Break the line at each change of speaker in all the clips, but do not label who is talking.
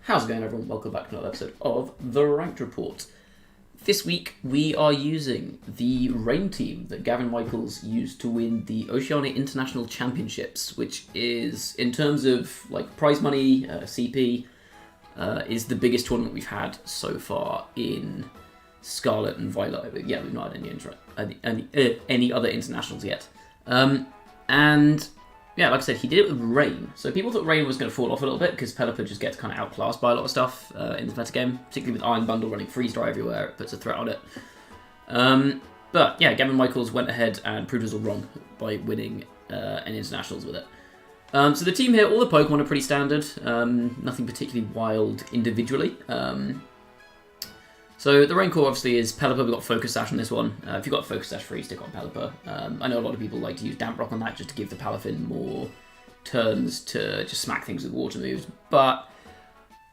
How's it going, everyone? Welcome back to another episode of The Ranked Report. This week, we are using the Rain team that Gavin Michaels used to win the Oceania International Championships, which is, in terms of like prize money, CP, is the biggest tournament we've had so far in Scarlet and Violet. Yeah, we've not had any other internationals yet. And yeah, like I said, he did it with Rain. So people thought Rain was going to fall off a little bit because Pelipper just gets kind of outclassed by a lot of stuff in the metagame, particularly with Iron Bundle running Freeze Dry everywhere. It puts a threat on it. But yeah, Gavin Michaels went ahead and proved us all wrong by winning an internationals with it. So the team here, all the Pokemon are pretty standard. Nothing particularly wild individually. So the Rain core obviously is Pelipper. We've got Focus Sash on this one. If you've got Focus Sash free, stick on Pelipper. I know a lot of people like to use Damp Rock on that just to give the Palafin more turns to just smack things with water moves. But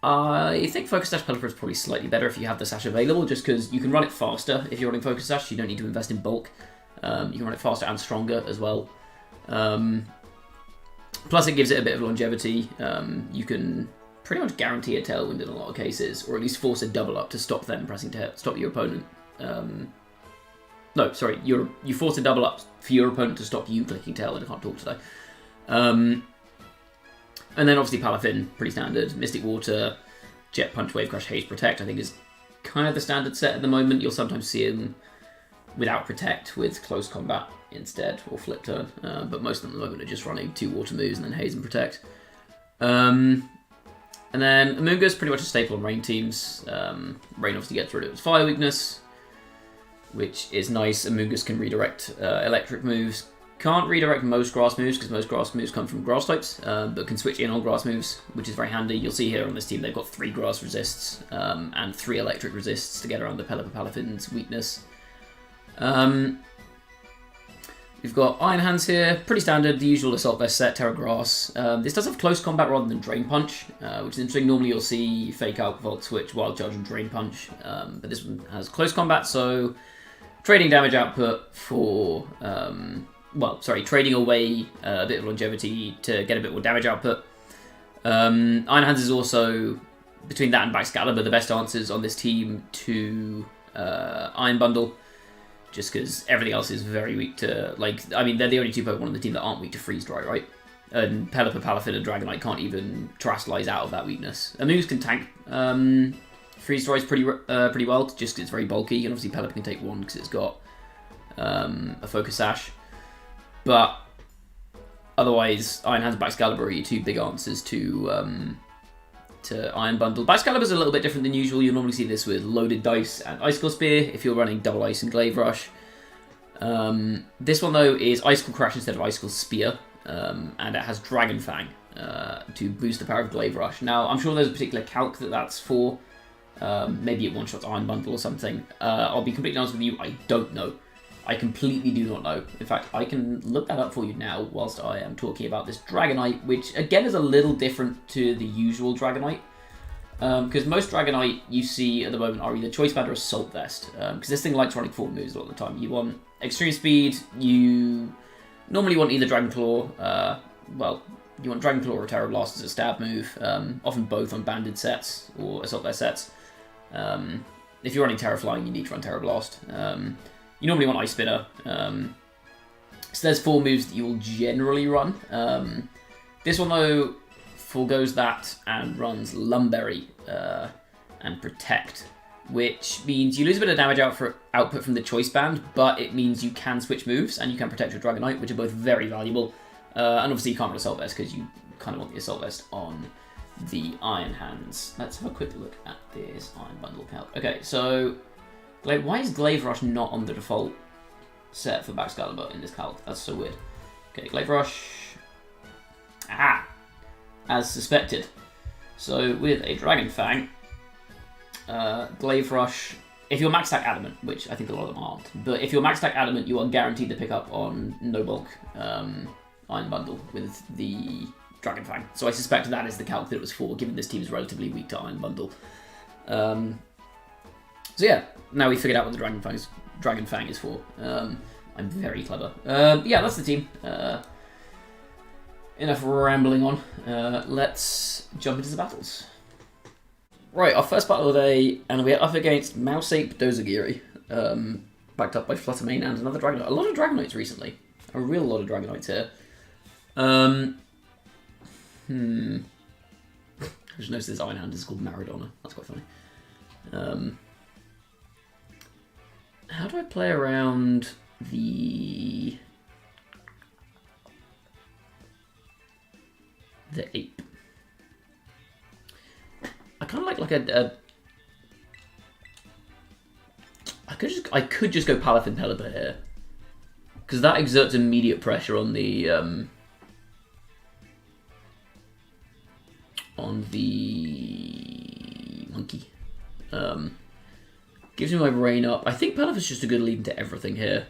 I think Focus Sash Pelipper is probably slightly better if you have the Sash available, just because you can run it faster if you're running Focus Sash. You don't need to invest in bulk. You can run it faster and stronger as well. Plus it gives it a bit of longevity. You can pretty much guarantee a Tailwind in a lot of cases, or at least force a double up to stop them pressing to stop your opponent. No, sorry, you force a double up for your opponent to stop you clicking Tailwind. I can't talk today. And then obviously Palafin, pretty standard. Mystic Water, Jet Punch, Wave Crash, Haze, Protect, I think is kind of the standard set at the moment. You'll sometimes see him without Protect with Close Combat instead, or Flip Turn. But most of them at the moment are just running 2 water moves and then Haze and Protect. And then Amoonguss, pretty much a staple on Rain teams. Rain obviously gets rid of its fire weakness, which is nice. Amoonguss can redirect electric moves. Can't redirect most grass moves, because most grass moves come from grass types, but can switch in on grass moves, which is very handy. You'll see here on this team they've got 3 grass resists and 3 electric resists to get around the Pelipper Palafin's weakness. We've got Iron Hands here, pretty standard, the usual Assault Vest set, Terra Grass. This does have Close Combat rather than Drain Punch, which is interesting. Normally you'll see Fake Out, Volt Switch, Wild Charge and Drain Punch, but this one has Close Combat, so trading damage output for, trading away a bit of longevity to get a bit more damage output. Iron Hands is also, between that and Baxcalibur, the best answers on this team to Iron Bundle. Just because everything else is very weak to, they're the only 2 Pokemon on the team that aren't weak to Freeze Dry, right? And Pelipper, Palafin, and Dragonite can't even Terastallize out of that weakness. Amoonguss can tank Freeze Dries pretty well, just because it's very bulky, and obviously Pelipper can take 1 because it's got a Focus Sash. But otherwise, Iron Hands and Baxcalibur are your 2 big answers to Iron Bundle. Baxcalibur's a little bit different than usual. You'll normally see this with Loaded Dice and Icicle Spear if you're running Double Ice and Glaive Rush. This one, though, is Icicle Crash instead of Icicle Spear, and it has Dragon Fang to boost the power of Glaive Rush. Now, I'm sure there's a particular calc that's for. Maybe it one-shots Iron Bundle or something. I'll be completely honest with you, I don't know. I completely do not know. In fact, I can look that up for you now whilst I am talking about this Dragonite, which again is a little different to the usual Dragonite. Because most Dragonite you see at the moment are either Choice Band or Assault Vest. Because this thing likes running 4 moves all the time. You want Extreme Speed, you normally want either Dragon Claw, you want Dragon Claw or Terra Blast as a stab move. Often both on banded sets or Assault Vest sets. If you're running Terra Flying, you need to run Terra Blast. You normally want Ice Spinner. So there's 4 moves that you will generally run. This one, though, forgoes that and runs Lumberry and Protect, which means you lose a bit of damage output from the Choice Band, but it means you can switch moves and you can protect your Dragonite, which are both very valuable. And obviously you can't run Assault Vest because you kind of want the Assault Vest on the Iron Hands. Let's have a quick look at this Iron Bundle calc. Okay, so why is Glaive Rush not on the default set for Baxcalibur in this calc? That's so weird. Okay, Glaive Rush. Aha! As suspected. So with a Dragon Fang, Glaive Rush, if you're max stack Adamant, which I think a lot of them aren't, but if you're max stack Adamant, you are guaranteed to pick up on no bulk Iron Bundle with the Dragon Fang. So I suspect that is the calc that it was for, given this team is relatively weak to Iron Bundle. So yeah, now we figured out what the Dragon Fang is for. I'm very clever. Yeah, that's the team. Enough rambling on. Let's jump into the battles. Right, our first battle of the day, and we're up against Mouseape Dozagiri, backed up by Fluttermane and another Dragonite. A lot of Dragonites recently. A real lot of Dragonites here. I just noticed this Iron Hand is called Maradona. That's quite funny. How do I play around the ape? I kind of like a I could just go Palafin Pelipper here, because that exerts immediate pressure on the monkey. Gives me my brain up. I think Pelipper's just a good lead into everything here.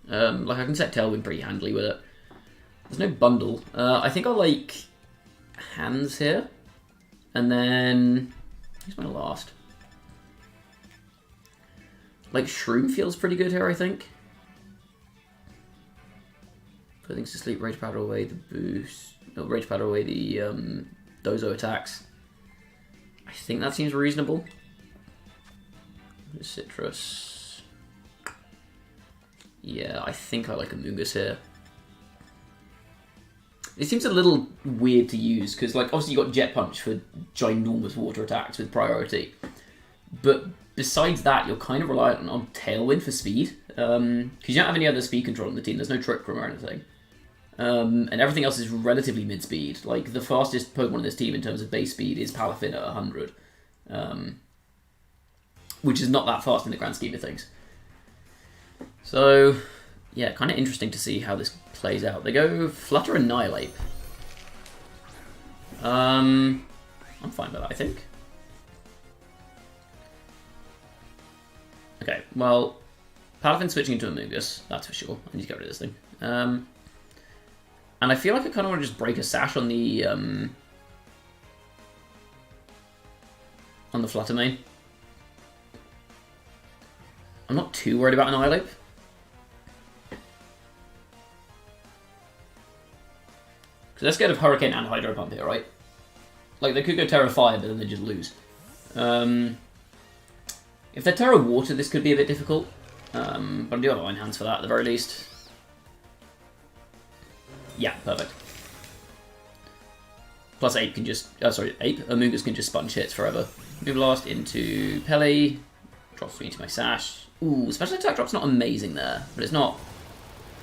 Like I can set Tailwind pretty handily with it. There's no bundle. I think I'll like hands here. And then, who's my last? Like, Shroom feels pretty good here, I think. Put things to sleep, Rage Powder away the boost. No, Rage Powder away the Dozo attacks. I think that seems reasonable. Citrus. Yeah, I think I like Amoonguss here. It seems a little weird to use, because like obviously you got Jet Punch for ginormous water attacks with priority. But besides that, you're kind of reliant on Tailwind for speed. Because you don't have any other speed control on the team, there's no Trick Room or anything. And everything else is relatively mid-speed. Like, the fastest Pokemon in this team in terms of base speed is Palafin at 100. Which is not that fast in the grand scheme of things. So, yeah, kind of interesting to see how this plays out. They go Flutter Annihilate. I'm fine with that, I think. Okay, well, Palafin switching into Amoonguss, that's for sure. I need to get rid of this thing. And I feel like I kind of want to just break a sash on the Fluttermane. I'm not too worried about Annihilate. Because they're scared of Hurricane and Hydro Pump here, right? Like, they could go Terra Fire, but then they just lose. If they're Terra Water, this could be a bit difficult. But I do have Iron Hands for that, at the very least. Yeah, perfect. Plus Ape can just... Amoonguss can just sponge hits forever. Move Blast into Pele. Drops me into my Sash. Ooh, Special Attack Drop's not amazing there, but it's not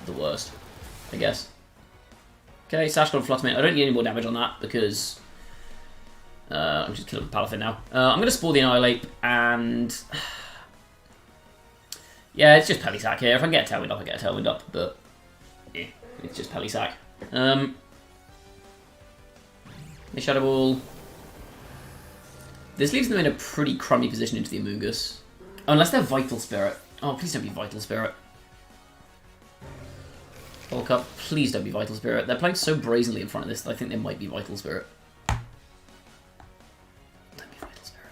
the worst, I guess. Okay, Sash got Fluttermane. I don't need any more damage on that, because... I'm just killing Palafin now. I'm going to Spore the Annihilate, and... yeah, it's just Pelisack here. If I can get a Tailwind up, I get a Tailwind up, but... yeah, it's just Pelisack. They Shadow Ball. This leaves them in a pretty crummy position into the Amoonguss. Unless they're Vital Spirit. Oh, please don't be Vital Spirit. Bulk Up, please don't be Vital Spirit. They're playing so brazenly in front of this that I think they might be Vital Spirit. Don't be Vital Spirit.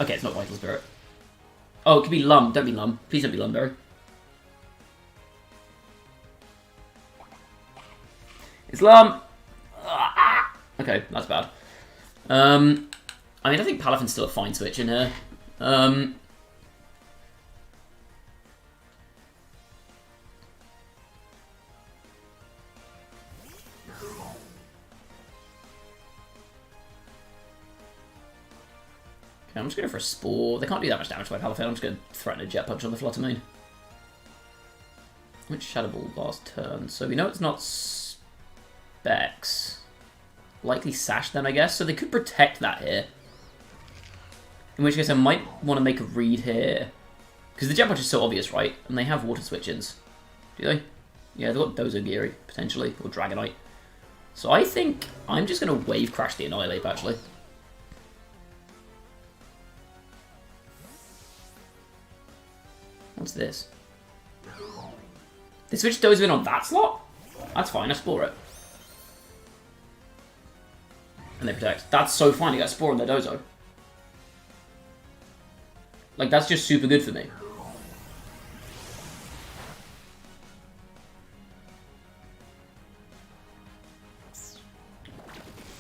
Okay, it's not Vital Spirit. Oh, it could be Lum. Don't be Lum. Please don't be Lumberry. It's Lum! Okay, that's bad. I mean, I think Palafin's still a fine switch in here. Okay, I'm just going for a Spore. They can't do that much damage to my Palafin. I'm just going to threaten a Jet Punch on the Fluttermane. Which Shadow Ball last turn? So we know it's not Specs. Likely Sash then, I guess. So they could protect that here. In which case I might want to make a read here. Because the Jet Punch is so obvious, right? And they have Water Switch-ins. Do they? Yeah, they've got Dozagiri, potentially. Or Dragonite. So I think I'm just going to Wave Crash the Annihilate, actually. What's this? They switched Dozo in on that slot? That's fine, I Spore it. And they protect. That's so fine, you got Spore on their Dozo. Like, that's just super good for me.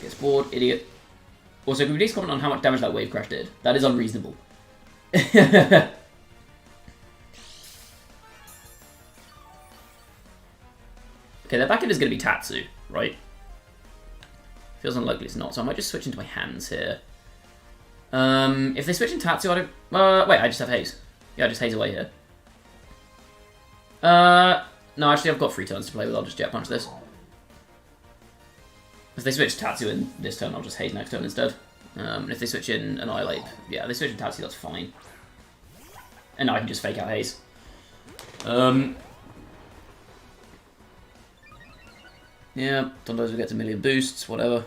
Get Spored, idiot. Also, can we please comment on how much damage that wave crash did? That is unreasonable. Okay, their back end is going to be Tatsu, right? Feels unlikely it's not, so I might just switch into my hands here. If they switch in Tatsu, I don't... wait, I just have Haze. Yeah, I just Haze away here. No, actually, I've got 3 turns to play with. I'll just Jet Punch this. If they switch Tatsu in this turn, I'll just Haze next turn instead. And if they switch in Annihilate, yeah, they switch in Tatsu, that's fine. And now I can just fake out Haze. Yeah, Dondozo gets a million boosts, whatever.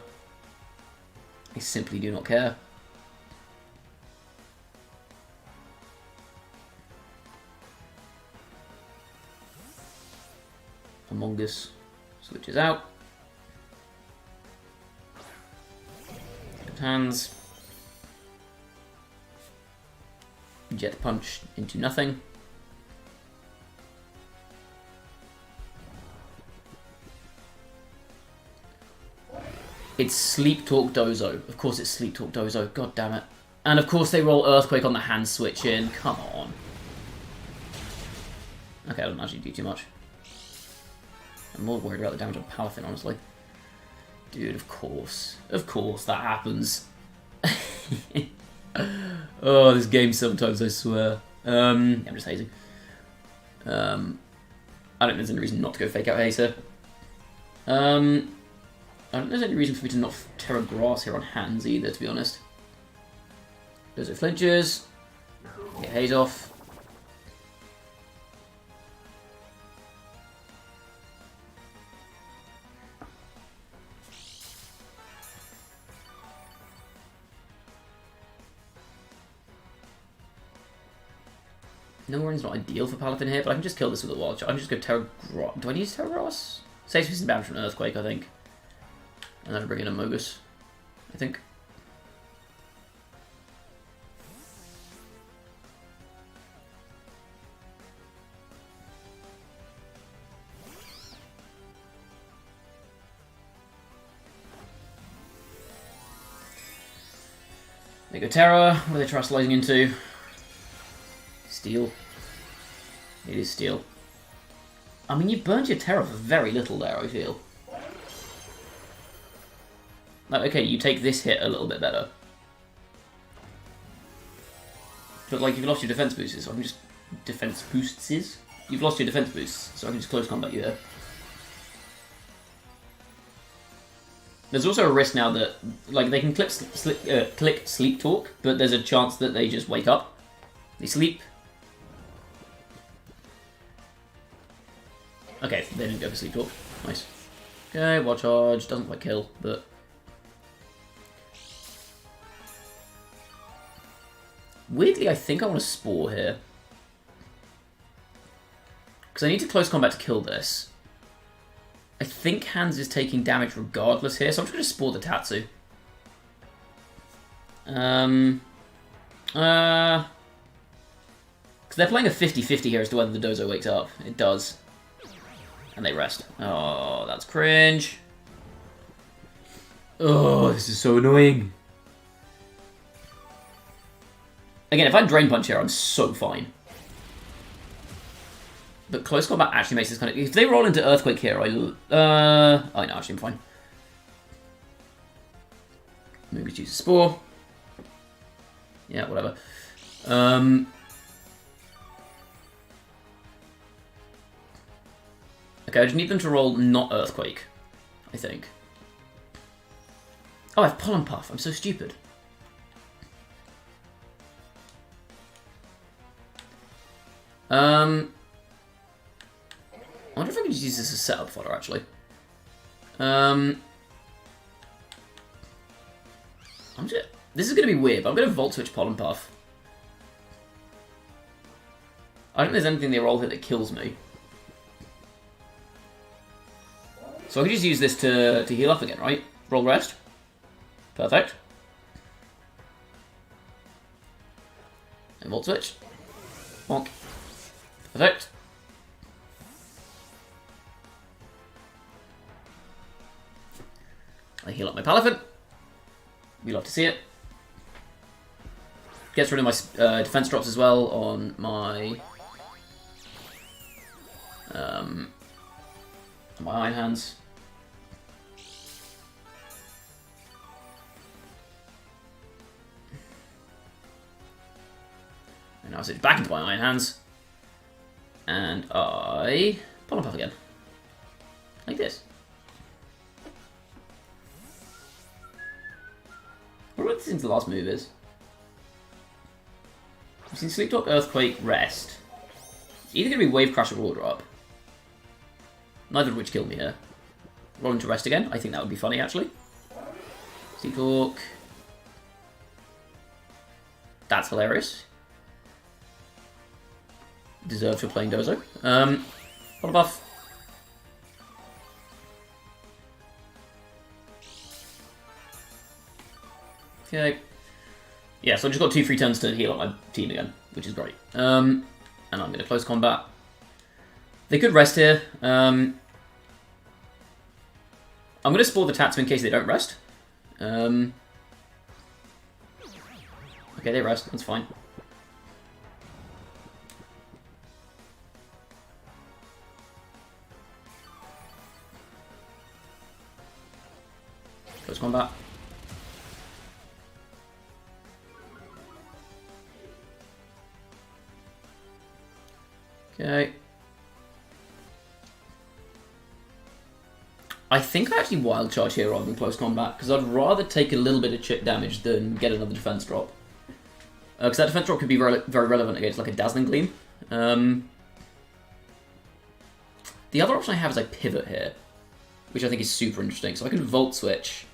I simply do not care. Among Us switches out. Good hands. Jet Punch into nothing. It's Sleep Talk Dozo. Of course it's Sleep Talk Dozo. God damn it. And of course they roll Earthquake on the hand switch in. Come on. Okay, I don't actually do too much. I'm more worried about the damage on Palafin, honestly. Dude, of course. Of course that happens. Oh, this game sometimes, I swear. I'm just hazing. I don't think there's any reason not to go fake out haze here. I don't think there's any reason for me to not Terra Grass here on hands either, to be honest. Dozo flinches. Get haze off. No Warren's not ideal for Palafin here, but I can just kill this with a wild shot. I can just go Terra Grass. Do I need Terra Grass? Saves me some damage from an Earthquake, I think. And then I bring in a Mogus, I think. They go Terra. What are they trustalizing into? Steel. It is steel. I mean, you burned your Terra for very little there, I feel. Like, okay, you take this hit a little bit better. But, like, you've lost your defense boosts, so I can just... Defense boosts? You've lost your defense boosts, so I can just close combat you there. There's also a risk now that, like, they can click Sleep Talk, but there's a chance that they just wake up. They sleep. Okay, they didn't go for Sleep Talk. Nice. Okay, Wild Charge. Doesn't quite kill, but... Weirdly, I think I want to Spore here. Because I need to close combat to kill this. I think Hands is taking damage regardless here, so I'm just going to Spore the Tatsu. Because they're playing a 50-50 here as to whether the Dozo wakes up. It does. And they rest. Oh, that's cringe. Oh, this is so annoying. Again, if I Drain Punch here, I'm so fine. But close combat actually makes this kind of... If they roll into Earthquake here, oh no, actually I'm fine. Maybe choose a Spore. Yeah, whatever. Okay, I just need them to roll not Earthquake, I think. Oh, I have Pollen Puff. I'm so stupid. I wonder if I could just use this as setup fodder, actually. This is going to be weird, but I'm going to Volt Switch Pollen Puff. I don't think there's anything they roll here that kills me. So I can just use this to heal up again, right? Roll Rest. Perfect. And Volt Switch. Bonk. Perfect. I heal up my Palafin. We love to see it. Gets rid of my defense drops as well on my Iron Hands. And now I switch back into my Iron Hands. And I Pollen Puff again. Like this. I wonder what this the last move is. I've seen Sleep Talk, Earthquake, Rest. It's either going to be Wave Crash or Raw Drop. Neither of which killed me here. Roll into Rest again. I think that would be funny, actually. Sleep Talk. That's hilarious. Deserved for playing Dozo. What a buff. Okay. Yeah, so I just got 2 free turns to heal up my team again, which is great. And I'm going to close combat. They could rest here. I'm going to spore the Tatsu in case they don't rest. Okay, they rest. That's fine. Close combat. Okay. I think I actually wild charge here rather than close combat, because I'd rather take a little bit of chip damage than get another defense drop. Because that defense drop could be very relevant against like a Dazzling Gleam. The other option I have is I pivot here, which I think is super interesting. So I can Volt Switch,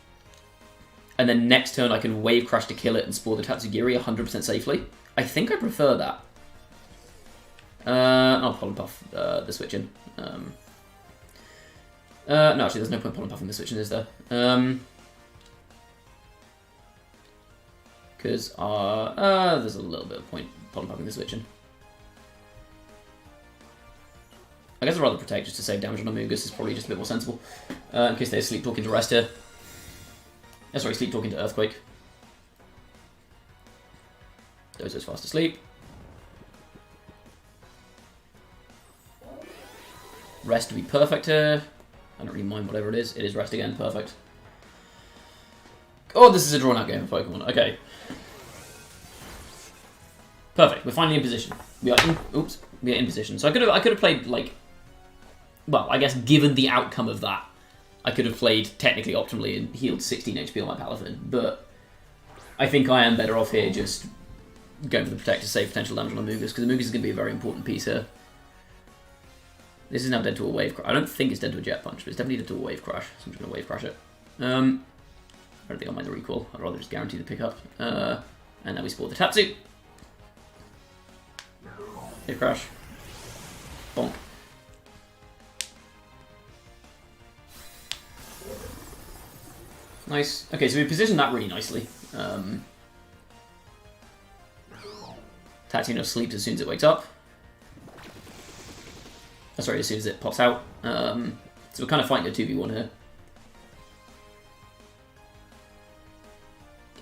and then next turn I can Wave Crash to kill it and spore the Tatsugiri 100% safely. I think I prefer that. I'll Pollen Puff the switch in. No, actually, there's no point Pollen Puffing the switch in, is there? Because there's a little bit of point Pollen Puffing the switch in. I guess I'd rather protect just to save damage on Amogus is probably just a bit more sensible. In case they Sleep Talk into Rest here. Sorry, Sleep Talk into Earthquake. Dozo's fast asleep. Rest to be perfect here. I don't really mind whatever it is. It is rest again. Perfect. Oh, this is a drawn-out game of Pokemon. Okay. Perfect. We're finally in position. We are in. Oops. We are in position. So I could have played like. Well, I guess given the outcome of that, I could have played technically optimally and healed 16 HP on my Palafin. But I think I am better off here just going for the Protect to save potential damage on Amogus, because Amogus is going to be a very important piece here. This is now dead to a Wave Crash. I don't think it's dead to a Jet Punch, but it's definitely dead to a Wave Crash. So I'm just going to Wave Crash it. I don't think I'll mind the recall. I'd rather just guarantee the pickup. And then we spore the Tatsu. Wave Crash. Bonk. Nice. Okay, so we positioned that really nicely. Tatsu sleeps as soon as it wakes up. Oh, sorry, as soon as it pops out. So we're kind of fighting a 2v1 here.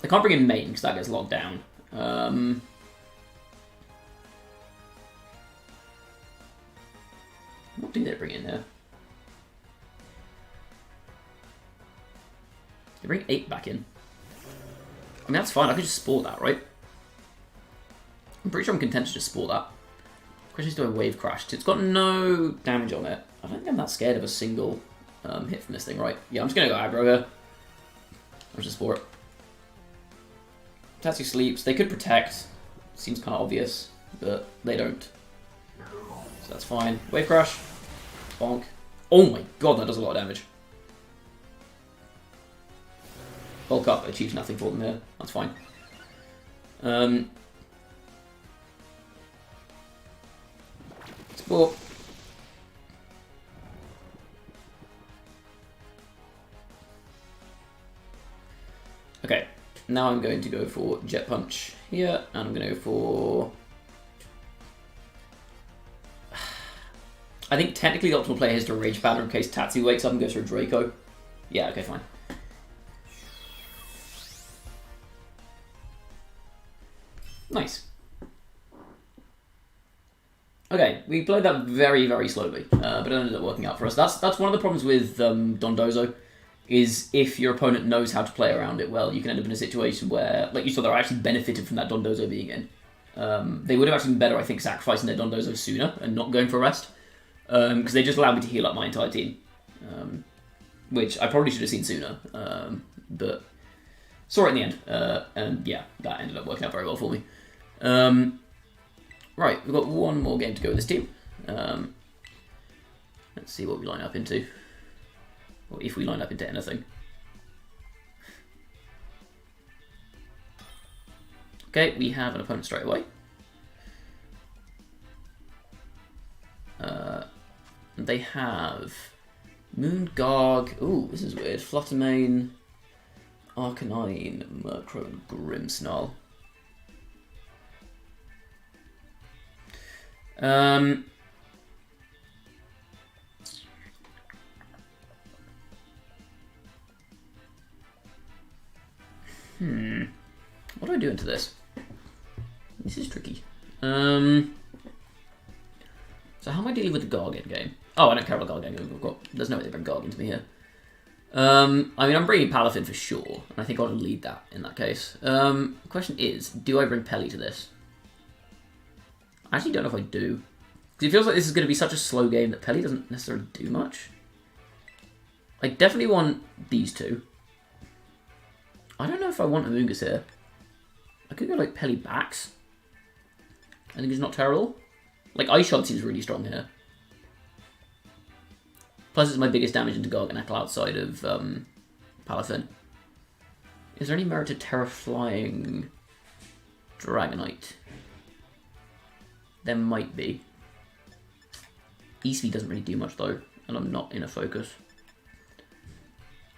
I can't bring in main because that gets locked down. What do they bring in there? They bring 8 back in. I mean, that's fine. I could just spore that, right? I'm pretty sure I'm content to just spore that. Question is, do I Wave Crash? It's got no damage on it. I don't think I'm that scared of a single hit from this thing, right? Yeah, I'm just going to go aggro here. I'll just spore it. Tatsu sleeps. They could protect. Seems kind of obvious, but they don't. So that's fine. Wave Crash. Bonk. Oh my god, that does a lot of damage. Bulk up achieves nothing for them here. That's fine. Spore. Okay, now I'm going to go for Jet Punch here, and I'm going to go for... I think technically the optimal play is to Rage Powder in case Tatsu wakes up and goes for a Draco. Yeah, okay, fine. Nice. Okay, we played that very, very slowly, but it ended up working out for us. That's one of the problems with Dondozo, is if your opponent knows how to play around it well, you can end up in a situation where, like you saw, they're actually benefited from that Dondozo being in. They would have actually been better, I think, sacrificing their Dondozo sooner and not going for rest, because they just allowed me to heal up my entire team, which I probably should have seen sooner, but saw it in the end, and yeah, that ended up working out very well for me. Right, we've got one more game to go with this team. Let's see what we line up into. Or if we line up into anything. Okay, we have an opponent straight away. They have Moongarg. Ooh, this is weird. Fluttermane, Arcanine, Murkrow, and Grimmsnarl. What do I do into this? This is tricky. So how am I dealing with the Garg in game? Oh, I don't care about Garg in game. There's no way they bring Garg into me here. I mean, I'm bringing Palafin for sure, and I think I ought to lead that in that case. The question is, do I bring Pelly to this? I actually don't know if I do. Because it feels like this is going to be such a slow game that Pelly doesn't necessarily do much. I definitely want these two. I don't know if I want Amoonguss here. I could go like Pelly backs. I think it's not terrible. Like Ice Shot seems really strong here. Plus it's my biggest damage into Garganacl outside of Palafin. Is there any merit to Terra Flying Dragonite? There might be. Eevee doesn't really do much though, and I'm not in a focus.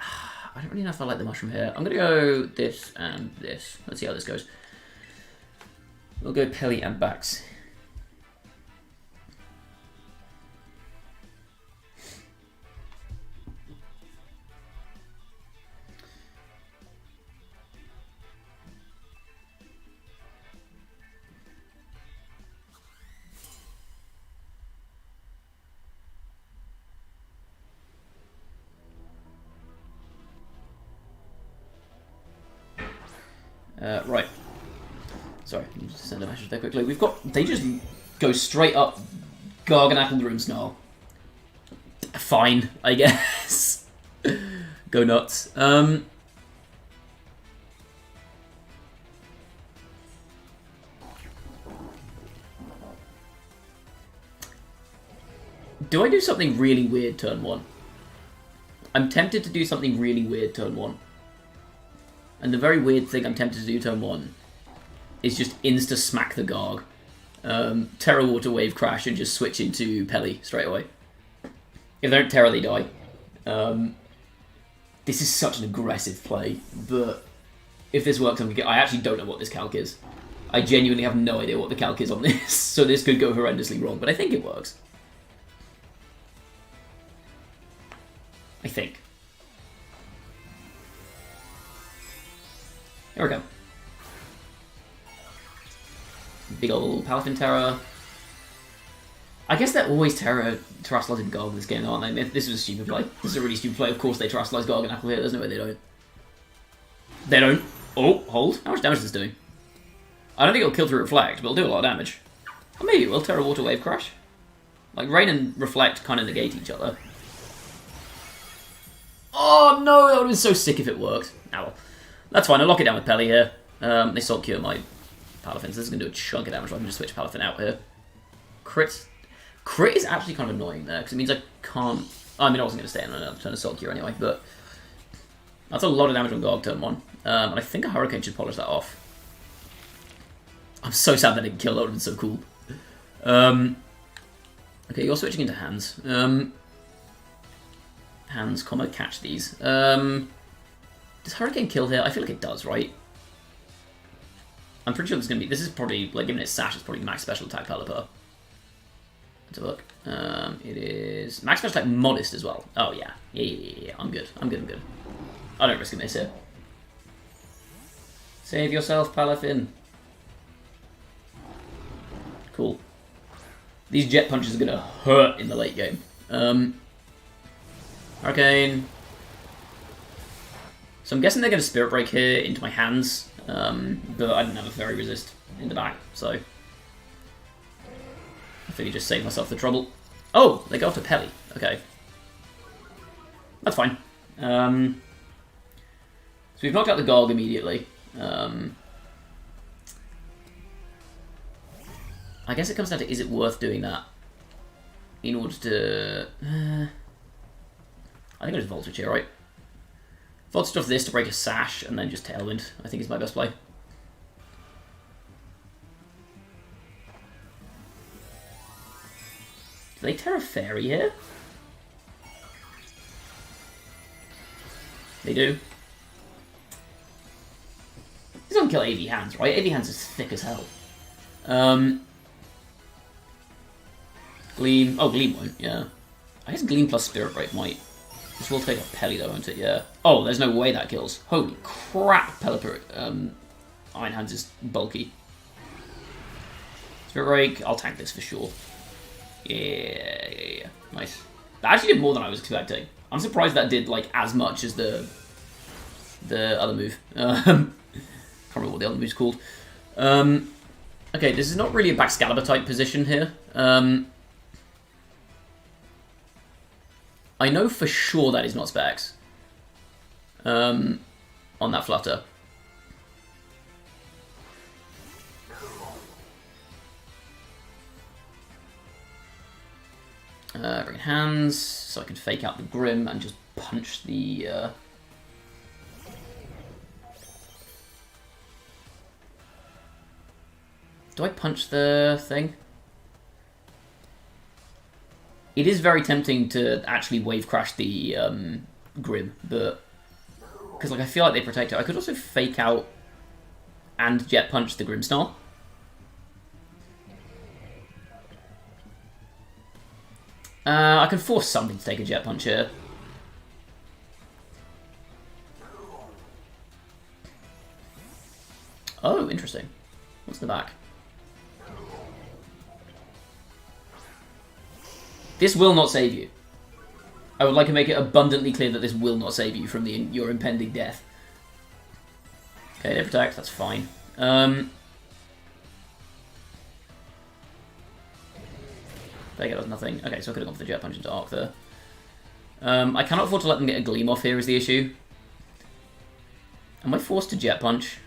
I don't really know if I like the mushroom here. I'm going to go this and this. Let's see how this goes. We'll go Pelly and backs. Right. Sorry, let me just send a message there quickly. We've got... They just go straight up Garganacl Grimmsnarl. Fine, I guess. Go nuts. Do I do something really weird turn 1? I'm tempted to do something really weird turn 1. And the very weird thing I'm tempted to do turn 1 is just insta-smack the Garg. Terra Water Wave Crash and just switch into Pelly straight away. If they don't Terra, they die. This is such an aggressive play, but if this works, I actually don't know what this calc is. I genuinely have no idea what the calc is on this, so this could go horrendously wrong, but I think it works. I think. Here we go. Big old Palafin Terra. I guess they're always terrestrializing Garg in this game, aren't they? This was a stupid play. This is a really stupid play. Of course they terrestrialize Garganacl here. There's no way they don't. They don't. Oh, hold. How much damage is this doing? I don't think it'll kill through Reflect, but it'll do a lot of damage. Or maybe it will. Terra Water Wave Crash. Like, Rain and Reflect kind of negate each other. Oh no, that would have been so sick if it worked. Ah well. That's fine, I'll lock it down with Pelly here. They Salt Cure my Palafin, so this is going to do a chunk of damage, so I can just switch Palafin out here. Crit is actually kind of annoying there, because it means I can't... I mean, I wasn't going to stay in on another turn of Salt Cure anyway, but... That's a lot of damage on Garg turn 1. And I think a Hurricane should polish that off. I'm so sad that it didn't kill, that would have been so cool. Okay, you're switching into Hands. Hands, comma, catch these. Does Hurricane kill here? I feel like it does, right? I'm pretty sure this is going to be... This is probably, like, given its sash, it's probably max special attack Pelipper. Let's have a look. It is... Max special attack Modest as well. Oh, yeah. Yeah. I'm good. I'm good. I don't risk a miss here. Save yourself, Palafin. Cool. These jet punches are going to hurt in the late game. Hurricane. So I'm guessing they're going to Spirit Break here into my hands, but I didn't have a Fairy Resist in the back, so I figured just save myself the trouble. Oh, they go after Pelly. Okay. That's fine. So we've knocked out the Garg immediately. I guess it comes down to, is it worth doing that in order to... I think I just Volt Switch here, right? Volt Switch off this to break a Sash, and then just Tailwind, I think is my best play. Do they Terra Fairy here? They do. This doesn't kill AV Hands, right? AV Hands is thick as hell. Gleam. Oh, Gleam won't, yeah. I guess Gleam plus Spirit Break might. This will take off Pelly though, won't it? Yeah. Oh, there's no way that kills. Holy crap, Pelipper. Iron Hands is bulky. Spirit Break, I'll tank this for sure. Yeah. Nice. That actually did more than I was expecting. I'm surprised that did like as much as the other move. Can't remember what the other move's called. Okay, this is not really a Baxcalibur type position here. I know for sure that is not Specs. On that Flutter. Bring hands, so I can fake out the Grim and just punch the... Do I punch the thing? It is very tempting to actually Wave Crash the Grim, but... Because like, I feel like they protect it. I could also fake out and Jet Punch the Grimmsnarl. I can force something to take a Jet Punch here. Oh, interesting. What's the back? This will not save you. I would like to make it abundantly clear that this will not save you from your impending death. Okay, they protect, that's fine. Vega does nothing. Okay, so I could have gone for the Jet Punch into Arc there. I cannot afford to let them get a Gleam off here is the issue. Am I forced to Jet Punch?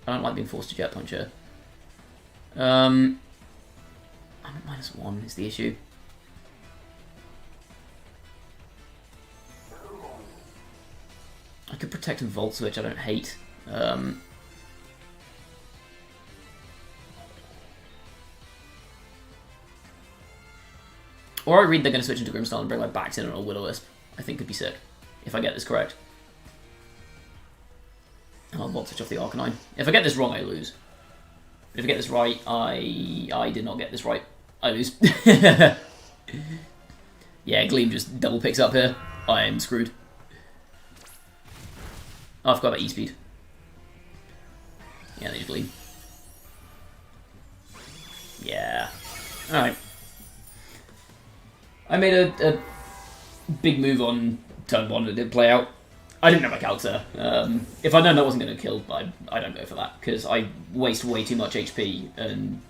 I don't like being forced to Jet Punch here. I'm at -1 is the issue. I could protect and Volt Switch, I don't hate. Or I read they're going to switch into Grimmsnarl and bring my backs in on a Will-O-Wisp. I think could be sick, if I get this correct. I'll Volt Switch off the Arcanine. If I get this wrong, I lose. But if I get this right, I did not get this right. I lose. Yeah, Gleam just double picks up here. I am screwed. Oh, I forgot about E-Speed. Yeah, there's Gleam. Yeah. Alright. I made a big move on turn 1 that didn't play out. I didn't know my Calter. If I'd known that wasn't going to kill, I don't go for that, because I waste way too much HP and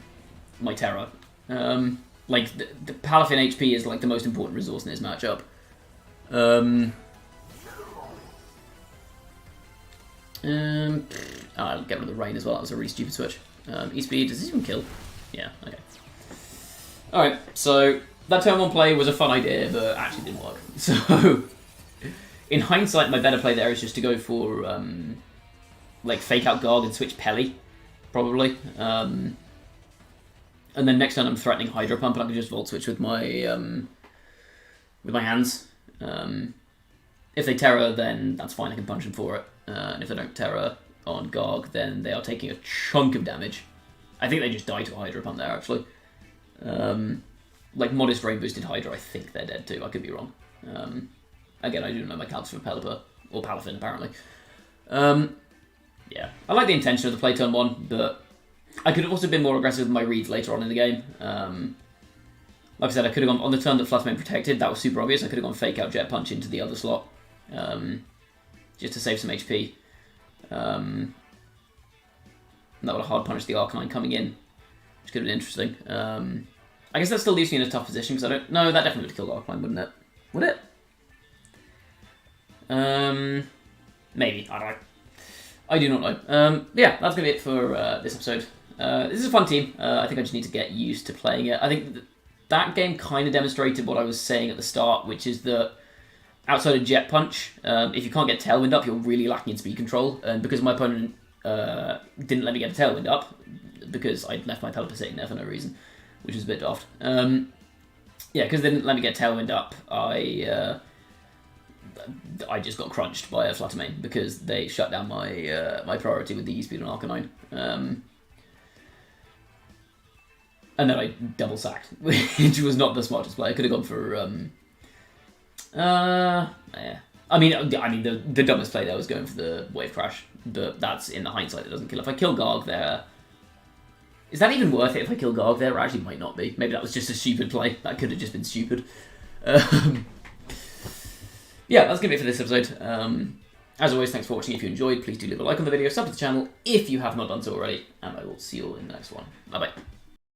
my Terra. Like, the Palafin HP is like the most important resource in this matchup. I'll get rid of the Rain as well, that was a really stupid switch. E-Speed, does this even kill? Yeah, okay. Alright, so that turn 1 play was a fun idea, but actually didn't work. So, in hindsight, my better play there is just to go for, like, fake out Garg and switch Pelly, probably. And then next turn I'm threatening Hydro Pump, and I can just Volt Switch with my hands. If they Terra, then that's fine, I can punch them for it. And if they don't Terra on Garg, then they are taking a chunk of damage. I think they just die to a Hydro Pump there, actually. Like, Modest Rain boosted Hydra, I think they're dead too, I could be wrong. Again, I do know my calcs for Pelipper, or Palafin, apparently. Yeah, I like the intention of the play turn 1, but I could have also been more aggressive with my reads later on in the game. Like I said, I could have gone on the turn that Fluttermane protected. That was super obvious. I could have gone Fake Out, Jet Punch into the other slot, just to save some HP. That would have hard punished the Arcanine coming in, which could have been interesting. I guess that still leaves me in a tough position because I don't. No, that definitely would have killed Arcanine, wouldn't it? Would it? Maybe. I don't know. I do not know. Yeah, that's going to be it for this episode. This is a fun team. I think I just need to get used to playing it. I think that game kind of demonstrated what I was saying at the start, which is that outside of Jet Punch, if you can't get Tailwind up, you're really lacking in speed control. And because my opponent didn't let me get a Tailwind up, because I left my Pelipper sitting there for no reason, which is a bit daft. Yeah, because they didn't let me get Tailwind up, I just got crunched by a Fluttermane because they shut down my my priority with the E-Speed on Arcanine. And then I double sacked, which was not the smartest play. I could have gone for yeah. I mean the dumbest play there was going for the Wave Crash, but that's in the hindsight that doesn't kill. If I kill Garg there, is that even worth it? If I kill Garg there, or actually might not be. Maybe that was just a stupid play. That could have just been stupid. Yeah, that's going to be it for this episode. As always, thanks for watching. If you enjoyed, please do leave a like on the video, sub to the channel if you have not done so already, and I will see you all in the next one. Bye-bye.